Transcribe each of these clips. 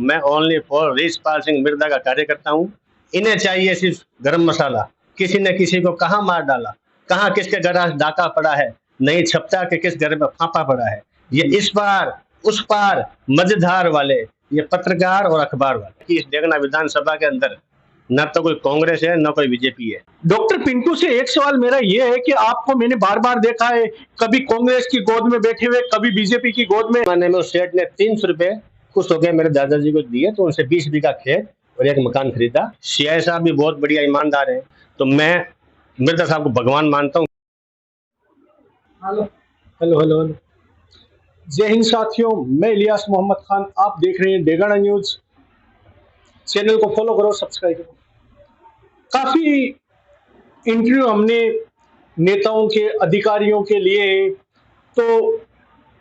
मैं only for Richpal Singh Mirza का कार्यकर्ता हूँ। इन्हें चाहिए सिर्फ गरम मसाला। किसी ने किसी को कहाँ मार डाला, कहाँ किसके घर आज डाका पड़ा है, नहीं छपता कि किस घर में फांपा पड़ा है। ये इस पार उस पार मझधार वाले, ये पत्रकार और अखबार वाले कि इस डेगना विधानसभा के अंदर न तो कोई कांग्रेस है न कोई बीजेपी है। डॉक्टर पिंटू से एक सवाल मेरा ये है कि आपको मैंने बार बार देखा है, कभी कांग्रेस की गोद में बैठे हुए, कभी बीजेपी की गोद में। मैंने उस सेठ ने 300 रुपए खुश होकर मेरे दादाजी को दिए, तो उनसे 20 बीघा खेत और एक मकान खरीदा। सीआई साहब भी बहुत बढ़िया ईमानदार है, तो मैं मिर्जा साहब को भगवान मानता हूँ। हेलो हेलो हेलो हेलो, जय हिंद साथियों, मैं इलियास मोहम्मद खान। आप देख रहे हैं डेगाना न्यूज। चैनल को फॉलो करो, सब्सक्राइब करो। काफी इंटरव्यू हमने नेताओं के, अधिकारियों के लिए, तो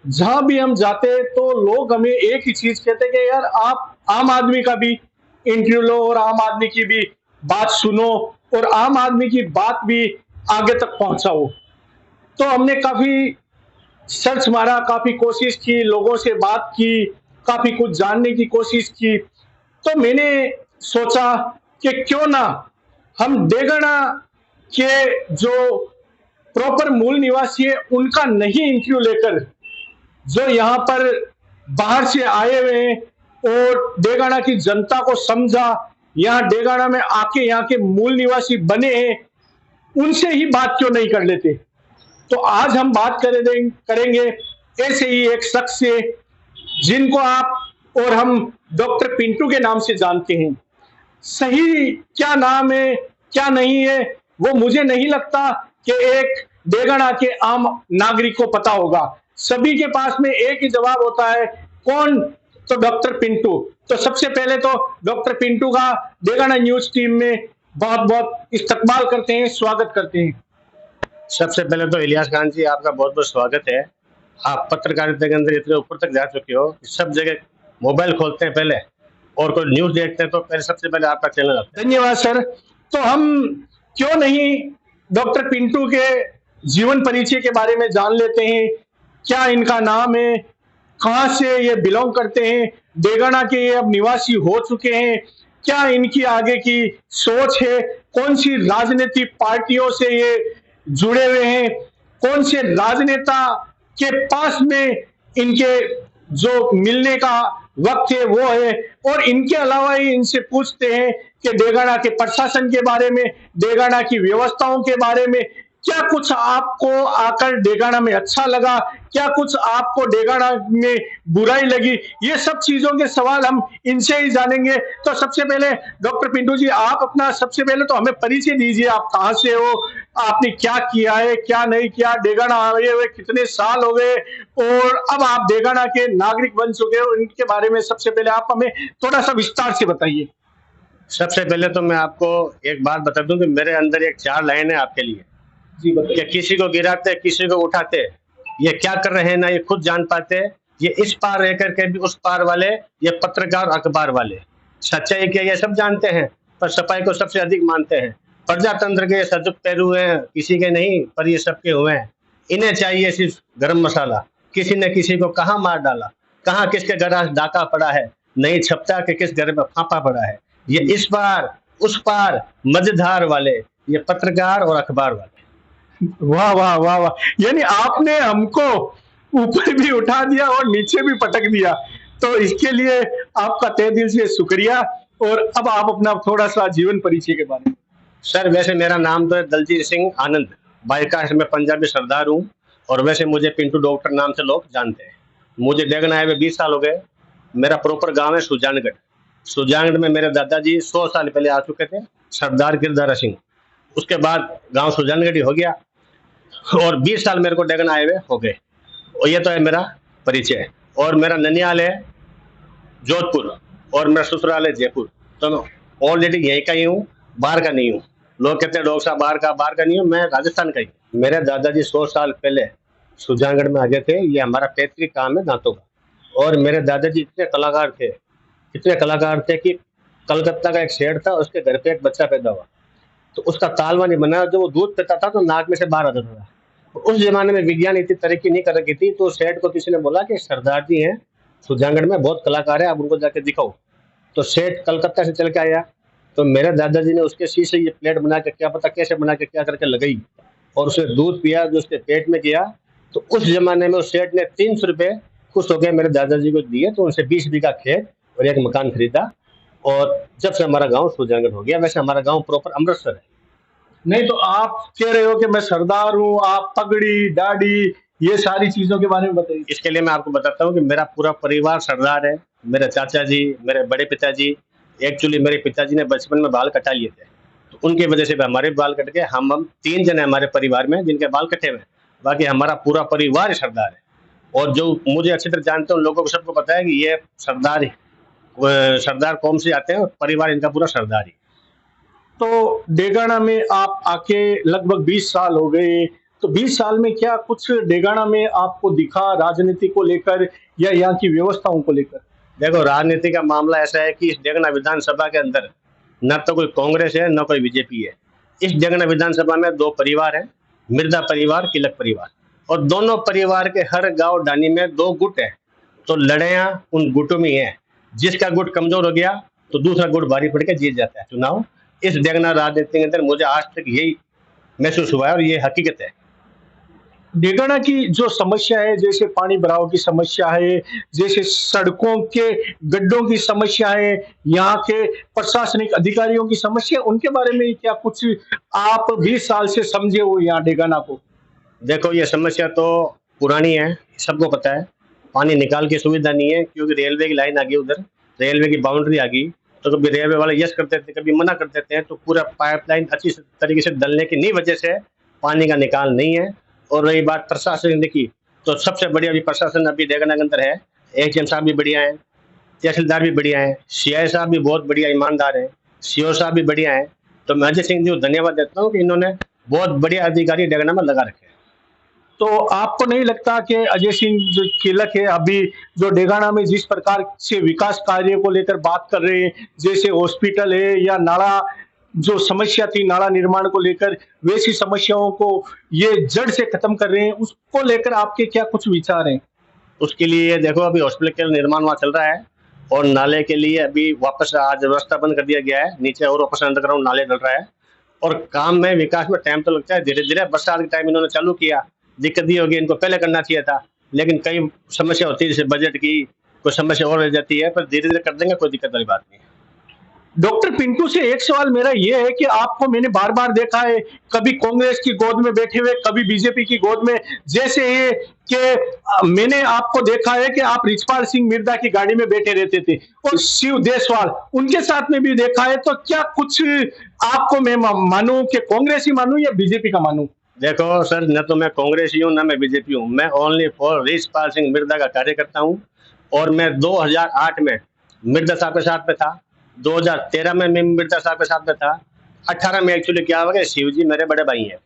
जहां भी हम जाते हैं तो लोग हमें एक ही चीज कहते हैं कि यार आप आम आदमी का भी इंटरव्यू लो और आम आदमी की भी बात सुनो और आम आदमी की बात भी आगे तक पहुंचाओ। तो हमने काफी सर्च मारा, काफी कोशिश की, लोगों से बात की, काफी कुछ जानने की कोशिश की। तो मैंने सोचा कि क्यों ना हम डेगाना के जो प्रॉपर मूल निवासी है उनका नहीं इंटरव्यू लेकर, जो यहाँ पर बाहर से आए हुए हैं और डेगाना की जनता को समझा, यहाँ डेगाना में आके यहाँ के मूल निवासी बने हैं, उनसे ही बात क्यों नहीं कर लेते। तो आज हम बात करेंगे ऐसे ही एक शख्स से जिनको आप और हम डॉक्टर पिंटू के नाम से जानते हैं। सही क्या नाम है क्या नहीं है वो मुझे नहीं लगता कि एक डेगाना के आम नागरिक को पता होगा। सभी के पास में एक ही जवाब होता है, कौन? तो डॉक्टर पिंटू। तो सबसे पहले तो डॉक्टर पिंटू का डेगाना न्यूज टीम में बहुत बहुत इस्तकबाल करते हैं, स्वागत करते हैं। सबसे पहले तो इलियास खान जी, आपका बहुत बहुत स्वागत है। आप पत्रकारिता के अंदर इतने ऊपर तक जा चुके हो, सब जगह मोबाइल खोलते हैं पहले और कोई न्यूज देखते हैं तो पहले सबसे पहले आपका चैनल आता है। धन्यवाद सर। तो हम क्यों नहीं डॉक्टर पिंटू के जीवन परिचय के बारे में जान लेते हैं। क्या इनका नाम है, कहां से ये बिलोंग करते हैं, डेगाना के ये अब निवासी हो चुके हैं, क्या इनकी आगे की सोच है, कौन सी राजनीतिक पार्टियों से ये जुड़े हुए हैं, कौन से राजनेता के पास में इनके जो मिलने का वक्त है वो है, और इनके अलावा ही इनसे पूछते हैं कि डेगाना के प्रशासन के बारे में, डेगाना की व्यवस्थाओं के बारे में, क्या कुछ आपको आकर डेगाना में अच्छा लगा, क्या कुछ आपको डेगाना में बुराई लगी, ये सब चीजों के सवाल हम इनसे ही जानेंगे। तो सबसे पहले डॉक्टर पिंटू जी, आप अपना सबसे पहले तो हमें परिचय दीजिए। आप कहाँ से हो, आपने क्या किया है, क्या नहीं किया, डेगाना आए हुए कितने साल हो गए और अब आप डेगाना के नागरिक बन चुके हो, इनके बारे में सबसे पहले आप हमें थोड़ा सा विस्तार से बताइए। सबसे पहले तो मैं आपको एक बात बता दूं कि मेरे अंदर एक 4 लाइन है आपके लिए जी बताइए। कि किसी को गिराते किसी को उठाते, ये क्या कर रहे हैं ना ये खुद जान पाते। ये इस पार रह करके भी उस पार वाले, ये पत्रकार अखबार वाले, सच्चाई के ये सब जानते हैं पर सफाई को सबसे अधिक मानते हैं। प्रजातंत्र के ये सजग पैरू हैं, किसी के नहीं पर ये सबके हुए हैं। इन्हें चाहिए सिर्फ गरम मसाला। किसी ने किसी को कहाँ मार डाला, कहाँ किसके घर आज डाका पड़ा है, नहीं छपता कि किस घर में फांपा पड़ा है। ये इस पार उस पार मझधार वाले, ये पत्रकार और अखबार वाले। वाह वाह वाह वाह, यानी आपने हमको ऊपर भी उठा दिया और नीचे भी पटक दिया, तो इसके लिए आपका तहे दिल से शुक्रिया। और अब आप अपना थोड़ा सा जीवन परिचय के बारे में। सर वैसे मेरा नाम तो है दलजीत सिंह आनंद, बाइकास्ट में पंजाबी सरदार हूँ, और वैसे मुझे पिंटू डॉक्टर नाम से लोग जानते हैं। मुझे डेगाना आए हुए 20 साल हो गए। मेरा प्रॉपर गांव है सुजानगढ़। सुजानगढ़ में मेरे दादाजी 100 साल पहले आ चुके थे, सरदार गिरधारा सिंह। उसके बाद गांव सुजानगढ़ ही हो गया और 20 साल मेरे को डेगाना आए हुए हो गए। और ये तो है मेरा परिचय। और मेरा ननियाल है जोधपुर और मेरा ससुराल है जयपुर। तो मैं ऑलरेडी यहीं का ही हूँ, बाहर का नहीं हूँ। लोग कहते हैं डॉक्टर साहब बाहर का नहीं हूँ, मैं राजस्थान का ही। मेरे दादाजी 100 साल पहले सुजानगढ़ में आ गए थे। ये हमारा पैतृक काम है दांतों का। और मेरे दादाजी इतने कलाकार थे कि कलकत्ता का एक शेर था, उसके घर पे एक बच्चा पैदा हुआ तो उसका तालवा नहीं बना। जब वो दूध पीता था तो नाक में से बाहर आता था। तो उस जमाने में विज्ञान इतनी तरक्की नहीं कर रखी थी, तो सेठ को किसी ने बोला कि सरदार जी हैं सुजानगढ़ में, बहुत कलाकार है, आप उनको जाके दिखाओ। तो सेठ कलकत्ता से चल के आया, तो मेरे दादाजी ने उसके शीशे ये प्लेट बना के क्या पता कैसे बना के क्या करके लगाई, और उसने दूध पिया जो उसके पेट में गया। तो उस जमाने में उस सेठ ने 300 रुपये खुश होकर मेरे दादाजी को दिए, तो उनसे 20 बीघा खेत और एक मकान खरीदा। और जब से हमारा गांव सुजानगढ़ हो गया। वैसे हमारा गांव प्रॉपर अमृतसर है। नहीं तो आप कह रहे हो कि मैं सरदार हूँ, आप पगड़ी दाढ़ी ये सारी चीजों के बारे में बताइए। इसके लिए मैं आपको बताता हूँ कि मेरा पूरा परिवार सरदार है। मेरे चाचा जी, मेरे बड़े पिताजी, एक्चुअली मेरे पिताजी ने बचपन में बाल कटा लिए थे, तो उनकी वजह से भी हमारे बाल कट गए। हम 3 जन हैं हमारे परिवार में जिनके बाल कटे हुए हैं, बाकी हमारा पूरा परिवार ही सरदार है। और जो मुझे अच्छी तरह जानते हैं उन लोगों को सबको पता है कि ये सरदार कौम से आते हैं और परिवार इनका पूरा सरदार ही। तो डेगाना में आप आके लगभग 20 साल हो गए, तो 20 साल में क्या कुछ डेगाना में आपको दिखा राजनीति को लेकर या यहाँ की व्यवस्थाओं को लेकर? देखो, राजनीति का मामला ऐसा है कि इस डेगना विधानसभा के अंदर न तो कोई कांग्रेस है न कोई बीजेपी है। इस डेगना विधानसभा में 2 परिवार हैं, मिर्जा परिवार, किलक परिवार, और दोनों परिवार के हर गांव डानी में 2 गुट है। तो लड़ाइयाँ उन गुटों में ही है। जिसका गुट कमजोर हो गया तो दूसरा गुट भारी पड़ के जीत जाता है चुनाव। इस डेगना राजनीति के अंदर मुझे आज तक यही महसूस हुआ है और ये हकीकत है। डेगाना की जो समस्या है, जैसे पानी भराव की समस्या है, जैसे सड़कों के गड्ढों की समस्या है, यहाँ के प्रशासनिक अधिकारियों की समस्या, उनके बारे में क्या कुछ आप 20 साल से समझे हो यहाँ डेगाना को? देखो, ये समस्या तो पुरानी है, सबको पता है। पानी निकाल की सुविधा नहीं है क्योंकि रेलवे की लाइन आ गई, उधर रेलवे की बाउंड्री आ गई। तो कभी रेलवे वाले यस कर देते हैं, कभी मना कर देते हैं, तो पूरा पाइपलाइन अच्छी तरीके से डलने की नहीं वजह से पानी का निकाल नहीं है। और रही बात प्रशासन की, तो सबसे बढ़िया अभी प्रशासन अभी डेगना के अंदर है। एचएम साहब भी बढ़िया हैं, तहसीलदार भी बढ़िया हैं, सीआई साहब भी बहुत बढ़िया ईमानदार हैं, सीओ साहब भी बढ़िया हैं। तो मैं अजय सिंह जी को धन्यवाद देता हूँ कि इन्होंने बहुत बढ़िया अधिकारी डेगना में लगा रखे हैं। तो आपको नहीं लगता कि अजय सिंह जो किलक है अभी जो डेगाना में जिस प्रकार से विकास कार्य को लेकर बात कर रहे हैं, जैसे हॉस्पिटल है या नाला जो समस्या थी नाला निर्माण को लेकर, वैसी समस्याओं को ये जड़ से खत्म कर रहे हैं, उसको लेकर आपके क्या कुछ विचार हैं? उसके लिए देखो, अभी हॉस्पिटल का निर्माण वहाँ चल रहा है और नाले के लिए अभी वापस आज रास्ता बंद कर दिया गया है, नीचे और वापस अंडरग्राउंड नाले डल रहा है। और काम में विकास में टाइम तो लगता है, धीरे धीरे बरसात के टाइम इन्होंने चालू किया। दिक्कत ये होगी, इनको पहले करना चाहिए था, लेकिन कई समस्या होती है, जैसे बजट की कोई समस्या और रह जाती है, पर धीरे धीरे कर देंगे, कोई दिक्कत वाली बात नहीं है। डॉक्टर पिंटू से एक सवाल मेरा ये है कि आपको मैंने बार बार देखा है, कभी कांग्रेस की गोद में बैठे हुए, कभी बीजेपी की गोद में, जैसे ये कि मैंने आपको देखा है कि आप रिचपाल सिंह मिर्दा की गाड़ी में बैठे रहते थे और शिव देशवाल उनके साथ में भी देखा है। तो क्या कुछ आपको मैं मानूं कि कांग्रेस ही मानूं या बीजेपी का मानूं? देखो सर, न तो मैं कांग्रेसी हूँ, न मैं बीजेपी हूँ। मैं ओनली फॉर रिचपाल सिंह मिर्दा का कार्यकर्ता हूँ। और मैं 2008 में मिर्दा साहब के साथ में था, 2013 में मैं मिर्जा साहब के साथ में था, 18 में एक्चुअली क्या हो गया, शिव जी मेरे बड़े भाई हैं,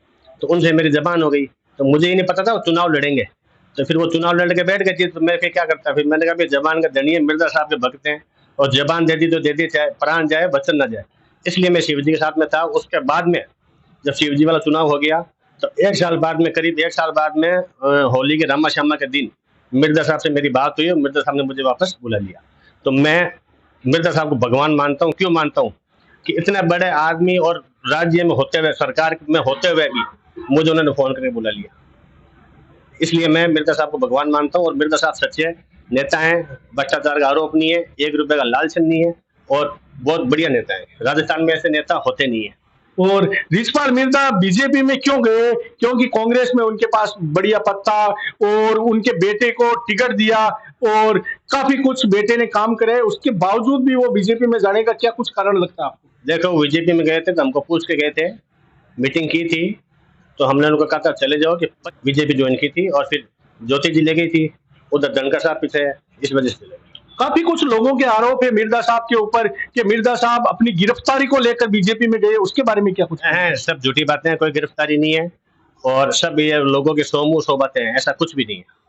तो उनसे मेरी जबान हो गई। तो मुझे ही नहीं पता था वो चुनाव लड़ेंगे, तो फिर वो चुनाव लड़ के बैठ गए थी। तो मैं फिर क्या करता, फिर मैंने कहा भाई जबान का धनी है, मिर्जा साहब के भक्त हैं, और जबान दे दी तो दे दी, चाहे प्राण जाए वचन न जाए। इसलिए मैं शिव जी के साथ में था। उसके बाद में जब शिव जी वाला चुनाव हो गया, तो 1 साल बाद में, करीब 1 साल बाद में, होली के रामा श्यामा के दिन मिर्जा साहब से मेरी बात हुई और मिर्जा साहब ने मुझे वापस बुला लिया। तो मैं मिर्जा साहब को भगवान मानता हूँ। क्यों मानता हूँ कि इतने बड़े आदमी और राज्य में होते हुए, सरकार में होते हुए भी मुझे उन्होंने फोन करके बुला लिया। इसलिए मैं मिर्जा साहब को भगवान मानता हूँ। और मिर्जा साहब सच्चे नेता हैं, भ्रष्टाचार का आरोप नहीं है, 1 रुपए का लालच नहीं है, और बहुत बढ़िया नेता है। राजस्थान में ऐसे नेता होते नहीं है। और रिचपाल मिर्दा बीजेपी में क्यों गए? क्योंकि कांग्रेस में उनके पास बढ़िया पत्ता और उनके बेटे को टिकट दिया और काफी कुछ बेटे ने काम करे, उसके बावजूद भी वो बीजेपी में जाने का क्या कुछ कारण लगता है आपको? देखो, बीजेपी में गए थे तो हमको पूछ के गए थे, मीटिंग की थी, तो हमने उनको कहा था चले जाओ, कि बीजेपी ज्वाइन की थी। और फिर ज्योति जी ले गई थी, उधर धनखड़ साहब पीछे है, इस वजह से। काफी कुछ लोगों के आरोप है मिर्जा साहब के ऊपर कि मिर्जा साहब अपनी गिरफ्तारी को लेकर बीजेपी में गए, उसके बारे में क्या कुछ है? सब झूठी बातें हैं, कोई गिरफ्तारी नहीं है, और सब ये लोगों के सौ मुंह सौ बातें हैं, ऐसा कुछ भी नहीं है।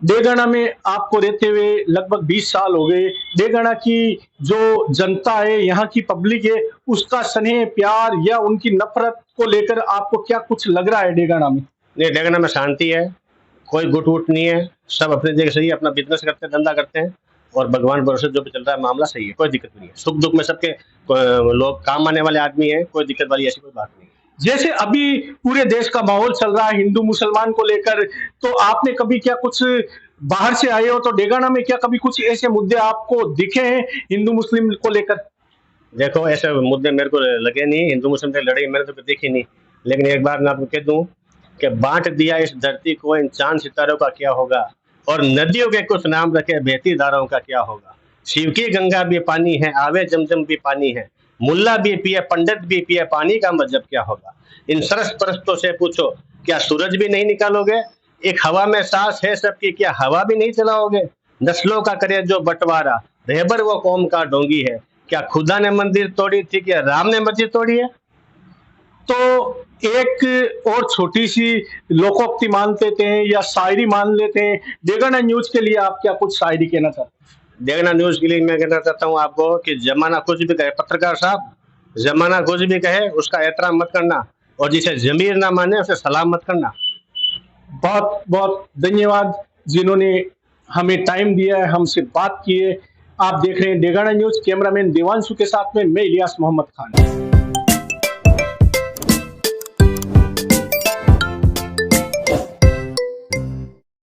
डेगाना में आपको रहते हुए लगभग 20 साल हो गए। डेगाना की जो जनता है, यहाँ की पब्लिक है, उसका स्नेह प्यार या उनकी नफरत को लेकर आपको क्या कुछ लग रहा है डेगाना में? नहीं, डेगना में शांति है, कोई गुट वुट नहीं है, सब अपने जगह सही अपना बिजनेस करते हैं, धंधा करते हैं। और भगवान भरोसे जो भी चल रहा है मामला सही है, कोई दिक्कत नहीं है। सुख दुख में सबके लोग काम आने वाले आदमी हैं, कोई दिक्कत वाली ऐसी कोई बात नहीं है। जैसे अभी पूरे देश का माहौल चल रहा है हिंदू मुसलमान को लेकर, तो आपने कभी क्या कुछ बाहर से आए हो तो डेगाना में क्या कभी कुछ ऐसे मुद्दे आपको दिखे हैं हिंदू मुस्लिम को लेकर? देखो ऐसे मुद्दे मेरे को लगे नहीं, हिंदू मुस्लिम की लड़ाई मैंने तो देखी नहीं। लेकिन एक बार मैं आपको कह दूं कि बांट दिया इस धरती को, इन चांद सितारों का क्या होगा, और नदियों के कुछ नाम रखे बहती धाराओं का क्या होगा। शिव की गंगा भी पानी है, आवे जमजम भी पानी है, मुल्ला भी पिए पंडित भी पिए, पानी का मतलब क्या होगा। इन सरस परस्तों से पूछो, क्या सूरज भी नहीं निकालोगे? एक हवा में सांस है सबकी, क्या हवा भी नहीं चलाओगे? नस्लों का करे जो बंटवारा, रहबर वो कौम का ढोंगी है, क्या खुदा ने मंदिर तोड़ी थी, क्या राम ने मस्जिद तोड़ी है? तो एक और छोटी सी लोकोक्ति मान लेते हैं या शायरी मान लेते हैं, डेगाना न्यूज के लिए आप क्या कुछ शायरी कहना चाहते हैं? देखना न्यूज के लिए मैं कहना चाहता हूँ आपको कि जमाना कुछ भी कहे, पत्रकार साहब, जमाना कुछ भी कहे उसका एहतराम मत करना, और जिसे जमीर ना माने उसे सलाम मत करना। बहुत बहुत धन्यवाद जिन्होंने हमें टाइम दिया है, हमसे बात की है। आप देख रहे हैं डेगाना न्यूज, कैमरामैन देवांशु के साथ में मैं इलियास मोहम्मद खान।